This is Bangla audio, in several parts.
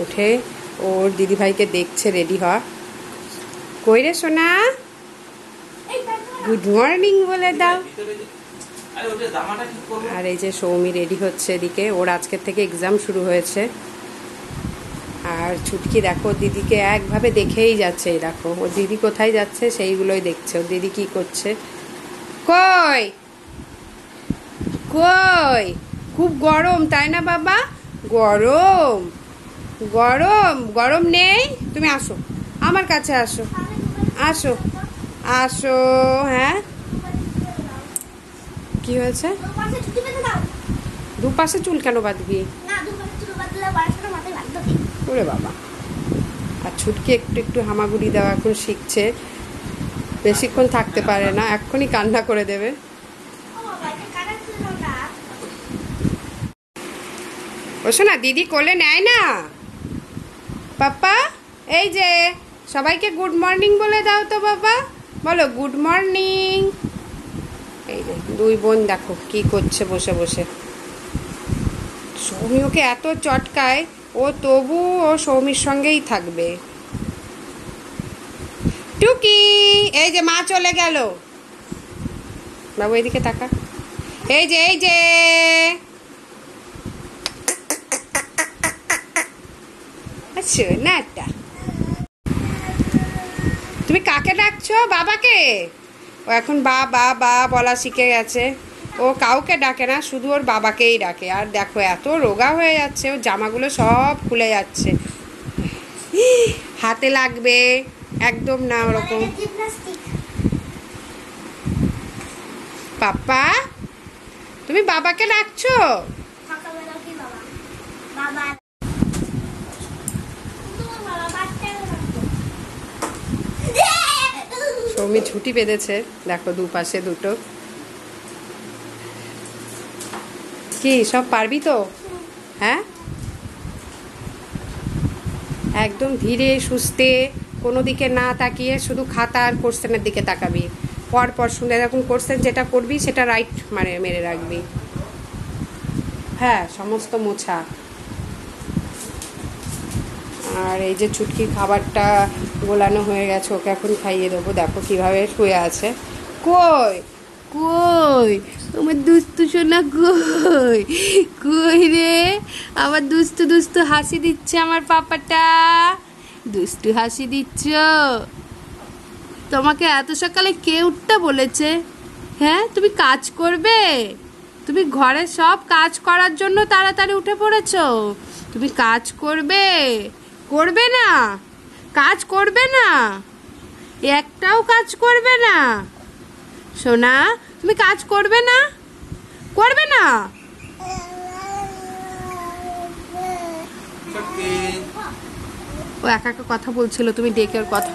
উঠে ওর দিদিভাইকে দেখছে রেডি হওয়া। কই রে সোনা, গুড মর্নিং বলে দাও। আর এই যে সৌমি রেডি হচ্ছে এদিকে, ওর আজকের থেকে এক্সাম শুরু হয়েছে। আর ছুটকি দেখো দিদিকে একভাবে দেখেই যাচ্ছে। দেখো ওর দিদি কোথায় যাচ্ছে সেইগুলোই দেখছে। ওর দিদি কি করছে। কই কই, খুব গরম তাই না বাবা? গরম গরম গরম নেই, তুমি আসো আমার কাছে, আসো আসো আসো। হ্যাঁ কি হয়েছে? দুপাশে চুল কেন বাঁধবি? ওরে বাবা। আর ছুটকি একটু একটু হামাগুড়ি দেওয়া এখন শিখছে, বেশিক্ষণ থাকতে পারে না, এক্ষুনি কান্না করে দেবে। ওসো না, দিদি কোলে নেয় না পাপ্পা। এই যে সবাইকে গুড মর্নিং বলে দাও তো বাবা, বলো গুড মর্নিং। এই যে দুই বোন দেখো কি করছে বসে বসে। সৌমি ওকে এত চটকায়, ও তবু ও সৌমির সঙ্গেই থাকবে। টুকি, এই যে মা চলে গেল। বাবু এদিকে তাকা। এই যে এই যে সোনাটা, তুমি কাকে ডাকছো? বাবাকে। ও এখন বা বা বা বলা শিখে গেছে। ও কাউকে ডাকে না, শুধু ওর বাবাকেই ডাকে। আর দেখো এত রোগা হয়ে যাচ্ছে, ওর জামাগুলো সব খুলে যাচ্ছে। হাতে লাগবে, একদম না ওরকম। পাপ্পা, তুমি বাবাকে ডাকছো? সৌমি ছুটি বেঁধেছে দেখো, দুপাশে দুটো। কি সব পারবি তো? হ্যাঁ একদম ধীরে সুস্থে, কোনো দিকে না তাকিয়ে শুধু খাতা আর কোশ্চেনের দিকে তাকাবি। পর শুনে এরকম কোশ্চেন যেটা করবি সেটা রাইট মানে মেরে রাখবি। হ্যাঁ সমস্ত মোছা। আর এই যে ছুটকির খাবারটা গোলানো হয়ে গেছে, ওকে এখন খাইয়ে দেবো। দেখো কিভাবে শুয়ে আছে। কই কই আমার দুস্তু সোনা, কই কই রে আমার দুস্তু দুস্তু হাসি দিচ্ছে আমার পাপাটা। দুষ্টু হাসি দিচ্ছ? তোমাকে এত সকালে কে উঠতে বলেছে? হ্যাঁ তুমি কাজ করবে, তুমি ঘরে সব কাজ করার জন্য তাড়াতাড়ি উঠে পড়েছো। তুমি কাজ করবে, করবে না? কাজ করবে না, একটাও কাজ করবে না সোনা? তুমি কাজ করবে না, করবে না? ও একা একা কথা বলছিল, তুমি ডেকে ওর কথা।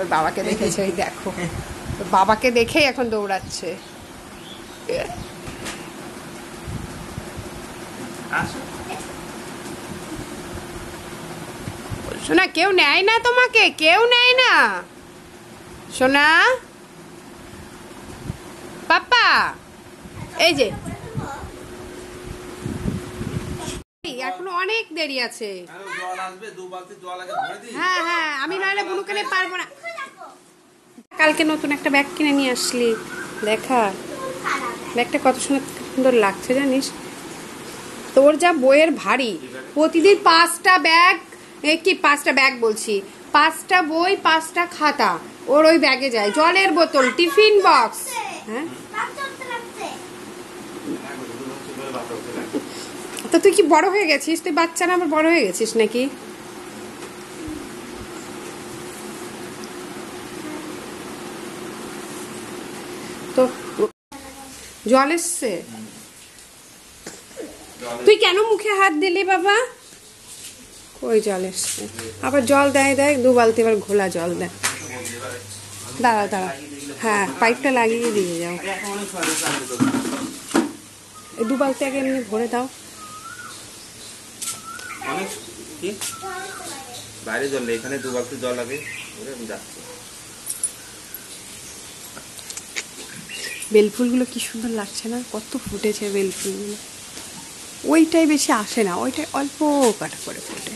ওর বাবাকে দেখেছে, ওই দেখো বাবাকে দেখেই এখন দৌড়াচ্ছে। সোনা কেউ নেয় না তোমাকে, কেউ নেয় না সোনা। পাপ্পা এই যে এখনো অনেক দেরি আছে। হ্যাঁ হ্যাঁ আমি নাহলে বুনুকে নিয়ে পারবো না। কালকে নতুন একটা ব্যাগ কিনে নিয়ে আসলি, দেখা ব্যাগটা কত সুন্দর লাগছে জানিস? তোর যা বইয়ের ভারী, প্রতিদিন 5টা ব্যাগ, কি 5টা ব্যাগ বলছি, 5টা বই 5টা খাতা ওর ওই ব্যাগে যায়, জলের বোতল, টিফিন বক্স। হ্যাঁ তো তুই কি বড় হয়ে গেছিস? তুই বাচ্চা না আবার বড় হয়ে গেছিস নাকি? তো জল এসছে, তুই কেন মুখে হাত দিলি বাবা? কই জল এসছে, আবার জল দেয় 2 বালতি, এবার ঘোলা জল দেয়। দাঁড়া দাঁড়া, হ্যাঁ পাইপটা লাগিয়ে দিয়ে যাও। এই 2 বালতি আগে এমনি ভরে দাও। বাইরে জল নেই, এখানে 2 বালতি জল লাগে। বেলফুলগুলো কি সুন্দর লাগছে না? কত ফুটেছে বেলফুলগুলো। ওইটাই বেশি আসে না, ওইটাই অল্প কাটা করে ফোটে।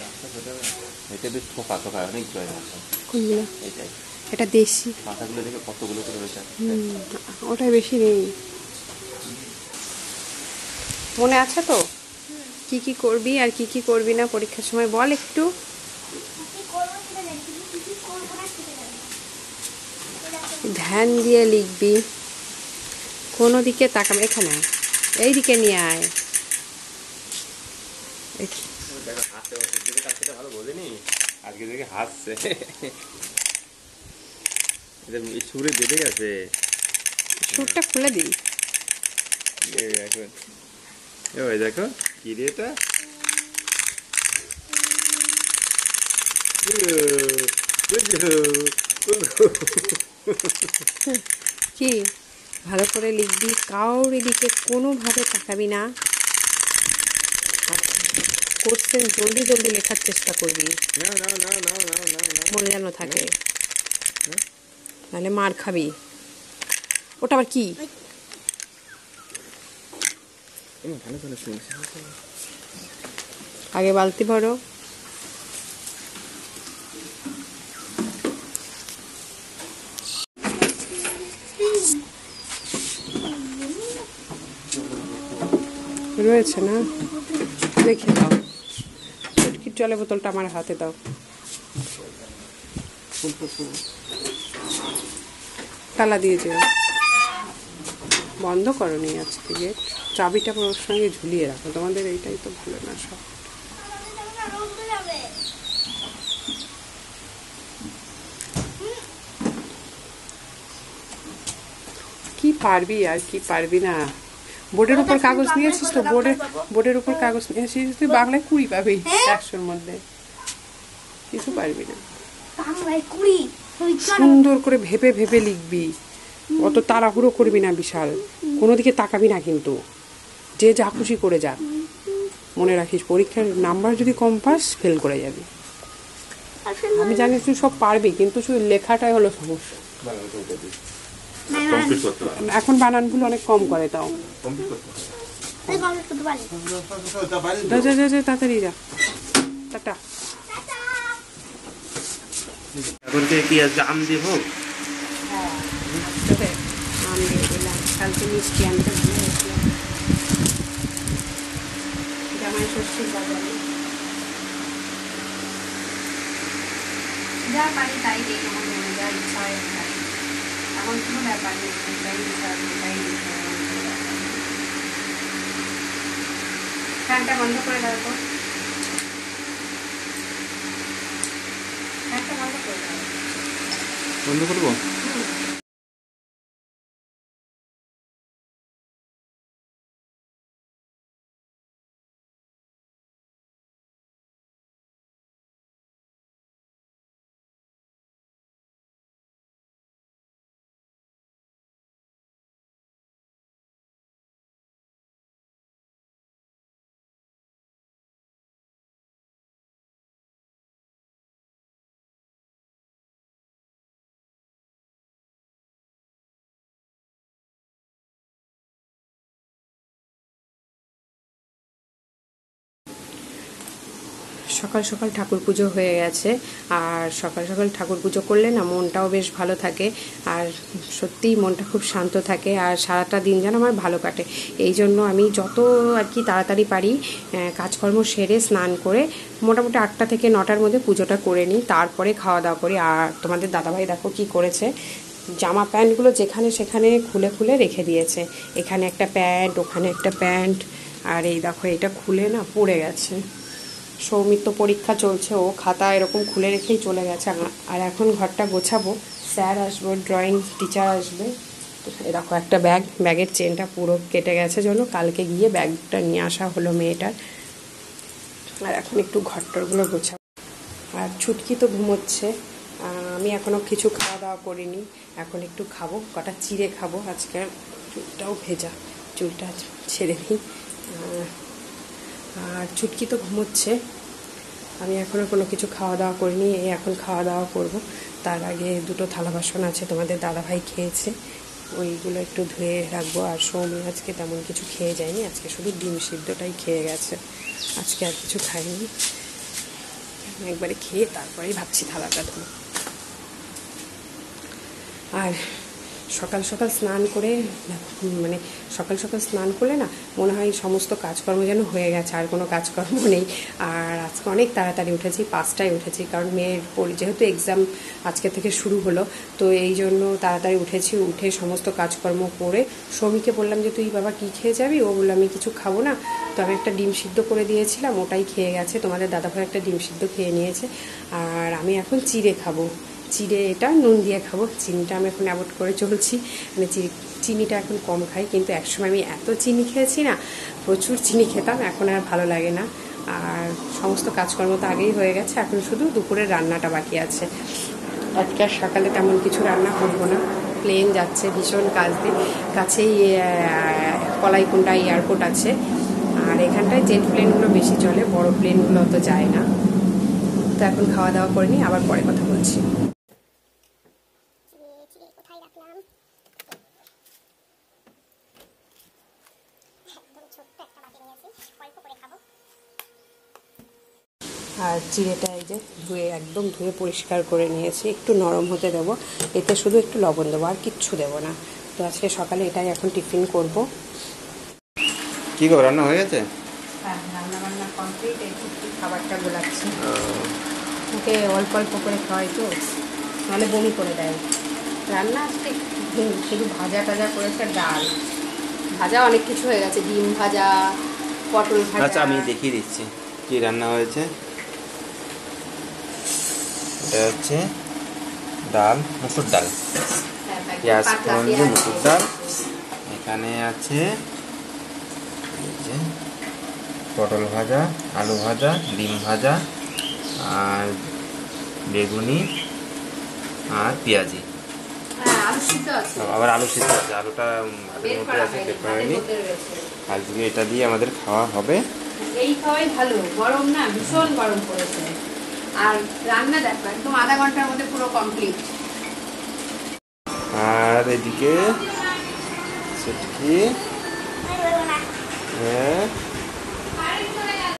এটা বেশ থোকা থোকা অনেক জয় মাথা। কোনগুলো? এটাই এটা দেশি। মাথাগুলো দেখে কতগুলো করে রয়েছে। ওটাই বেশি নেই। মনে আছে তো কি কি করবি আর কি কি করবি না পরীক্ষার সময় বল একটু। ধ্যান দিয়ে লিখবি, কোনো দিকে তাকাবে। এখানে এই দিকে নিয়ে আয়। ভালো বলিনি, আজকে দেখে হাসছে। সুরে বেঁধে গেছে। সুরটা খুলে দিই। দেখো কি রে এটা, কি ভালো করে লিখবি, কাউর এদিকে কোনোভাবে তাকাবি না। কোশ্চেন জলদি জলদি লেখার চেষ্টা করবি, মনে যেন থাকে, নাহলে মার খাবি। ওটা আবার কি? আগে বালতি ভরো। রয়েছে না, দেখে দাও। চটকির জলের বোতলটা আমার হাতে দাও। তালা দিয়ে যেও, বন্ধ করনি আজকে গেট। চাবিটা ওর সঙ্গে ঝুলিয়ে রাখো, তোমাদের এইটাই তো ভালো না সব। কি পারবি আর কি পারবি না। বোর্ডের উপর কাগজ নিয়েছিস তো, বোর্ডের উপর কাগজ নিয়েছিস তুই, বাংলায় 20 পাবি 100-র মধ্যে। কিছু পারবি না। সুন্দর করে ভেবে ভেবে লিখবি, অত তাড়াহুড়ো করবি না বিশাল, কোনো দিকে তাকাবি না কিন্তু, যে যা খুশি করে যা। মনে রাখিস পরীক্ষার নাম্বার যদি কম পাস ফেল করে যাবি। আমি জানি তুই সব পারবি, কিন্তু শুধু লেখাটাই হলো সমস্যা। এখন বানানগুলো অনেক কম করে, তাও যা যা যা তাড়াতাড়ি যা। টাটা। কি আজকে আম দিয়ে হোক? আম দিয়ে দিলাম, কালকে মিষ্টি আনতে ভুলে গেছিলাম জামাই ষষ্ঠীর বাজারে। যা পারি তাই দিই, আমার মনে যা ইচ্ছা হয় খাই, এমন কোনো ব্যাপার নেই। এটাই ইচ্ছা এটাই দিতে হবে। ফ্যানটা বন্ধ করে দাও তো, ফ্যানটা বন্ধ করে দাও। বন্ধ করবো? সকাল সকাল ঠাকুর পুজো হয়ে গেছে, আর সকাল সকাল ঠাকুর পুজো করলে না মনটাও বেশ ভালো থাকে, আর সত্যিই মনটা খুব শান্ত থাকে, আর সারাটা দিন যেন আমার ভালো কাটে। এই জন্য আমি যত আর কি তাড়াতাড়ি পারি কাজকর্ম সেরে স্নান করে মোটামুটি 8টা থেকে 9টার মধ্যে পুজোটা করে নিই, তারপরে খাওয়া দাওয়া করি। আর তোমাদের দাদাভাই দেখো কি করেছে, জামা প্যান্টগুলো যেখানে সেখানে খুলে খুলে রেখে দিয়েছে। এখানে একটা প্যান্ট, ওখানে একটা প্যান্ট, আর এই দেখো এটা খুলে না পড়ে গেছে। সৌমিত্র পরীক্ষা চলছে, ও খাতা এরকম খুলে রেখেই চলে গেছে। আর এখন ঘরটা গোছাবো, স্যার আসবে, ড্রয়িং টিচার আসবে। এরকম একটা ব্যাগের চেনটা পুরো কেটে গেছে, জন্য কালকে গিয়ে ব্যাগটা নিয়ে আসা হলো মেয়েটার। আর এখন একটু ঘরটরগুলো গোছাবো। আর ছুটকি তো ঘুমোচ্ছে, আমি এখনও কিছু খাওয়া দাওয়া করিনি, এখন একটু খাবো, কটা চিড়ে খাবো। আজকে চুলটাও ভেজা, চুলটা ছেড়ে নিই। আর ছুটকি তো ঘুমোচ্ছে, আমি এখনও কোনো কিছু খাওয়া দাওয়া করিনি, এই এখন খাওয়া দাওয়া করব। তার আগে দুটো থালা বাসন আছে, তোমাদের দাদাভাই খেয়েছে, ওইগুলো একটু ধুয়ে রাখবো। আর সৌমি আজকে তেমন কিছু খেয়ে যায়নি, আজকে শুধু ডিম সিদ্ধটাই খেয়ে গেছে, আজকে আর কিছু খাইনি। একবারে খেয়ে তারপরেই ভাবছি থালাটা ধুবো। আর সকাল সকাল স্নান করে, মানে সকাল সকাল স্নান করলে না মনে হয় সমস্ত কাজকর্ম যেন হয়ে গেছে, আর কোনো কাজকর্ম নেই। আর আজকে অনেক তাড়াতাড়ি উঠেছি, 5টায় উঠেছি, কারণ মেয়ের যেহেতু এক্সাম আজকে থেকে শুরু হলো, তো এই জন্য তাড়াতাড়ি উঠেছি। উঠে সমস্ত কাজকর্ম করে সৌমিকে বললাম যে তুই বাবা কী খেয়ে যাবি? ও বললো আমি কিছু খাবো না। তো আমি একটা ডিম সিদ্ধ করে দিয়েছিলাম, ওটাই খেয়ে গেছে। তোমাদের দাদাভাই একটা ডিম সিদ্ধ খেয়ে নিয়েছে। আর আমি এখন চিড়ে খাবো, চিড়ে এটা নুন দিয়ে খাবো। চিনিটা আমি এখন অ্যাভয়েড করে চলছি, মানে চিনিটা এখন কম খাই, কিন্তু একসময় আমি এত চিনি খেয়েছি না, প্রচুর চিনি খেতাম, এখন আর ভালো লাগে না। আর সমস্ত কাজকর্ম তো আগেই হয়ে গেছে, এখন শুধু দুপুরের রান্নাটা বাকি আছে। আজকে আর সকালে তেমন কিছু রান্না করবো না, প্লেন যাচ্ছে ভীষণ কাছেই কলাইকুণ্ডা এয়ারপোর্ট আছে, আর এখানটায় জেট প্লেনগুলো বেশি চলে, বড় প্লেনগুলো অত যায় না। তো এখন খাওয়া দাওয়া করে নিই, আবার পরে কথা বলছি। আর চিড়েটা এই যে একদম ধুয়ে পরিষ্কার করে নিয়েছি, একটু নরম হতে দেবো, এতে শুধু একটু লবণ দেবো, আর কিচ্ছু দেবো না। তো আজকে সকালে এটাই এখন টিফিন করব। কি গো, রান্না হয়ে গেছে? হ্যাঁ, রান্না বান্না কমপ্লিট, এই খাবারটা গোলাচ্ছি। ওকে অল্প অল্প করে খাওয়াই তো, নাহলে বমি করে দেয়। রান্না আজকে শুধু ভাজা টাজা করেছে, ডাল ভাজা, অনেক কিছু হয়ে গেছে, ডিম ভাজা, পটল ভাজা। আচ্ছা আমি দেখিয়ে দিচ্ছি কি রান্না হয়েছে। এটা হচ্ছে ডাল, মুসুর ডাল, পেঁয়াজ ফোড়ন দিয়ে মুসুর ডাল। এখানে আছে এই যে পটল ভাজা, আলু ভাজা, ডিম ভাজা, আর বেগুনি, আর পেঁয়াজি, আবার আলু সিদ্ধ আছে। আলুটা হাতের মধ্যে আছে, বের করা হয়নি। আজকে এটা দিয়ে আমাদের খাওয়া হবে। এই খাওয়াই ভালো, গরম না ভীষণ গরম পড়েছে। আর রান্না দেখো একদম আধা ঘন্টার মধ্যে পুরো কমপ্লিট। আর এদিকে সেটকি, হ্যাঁ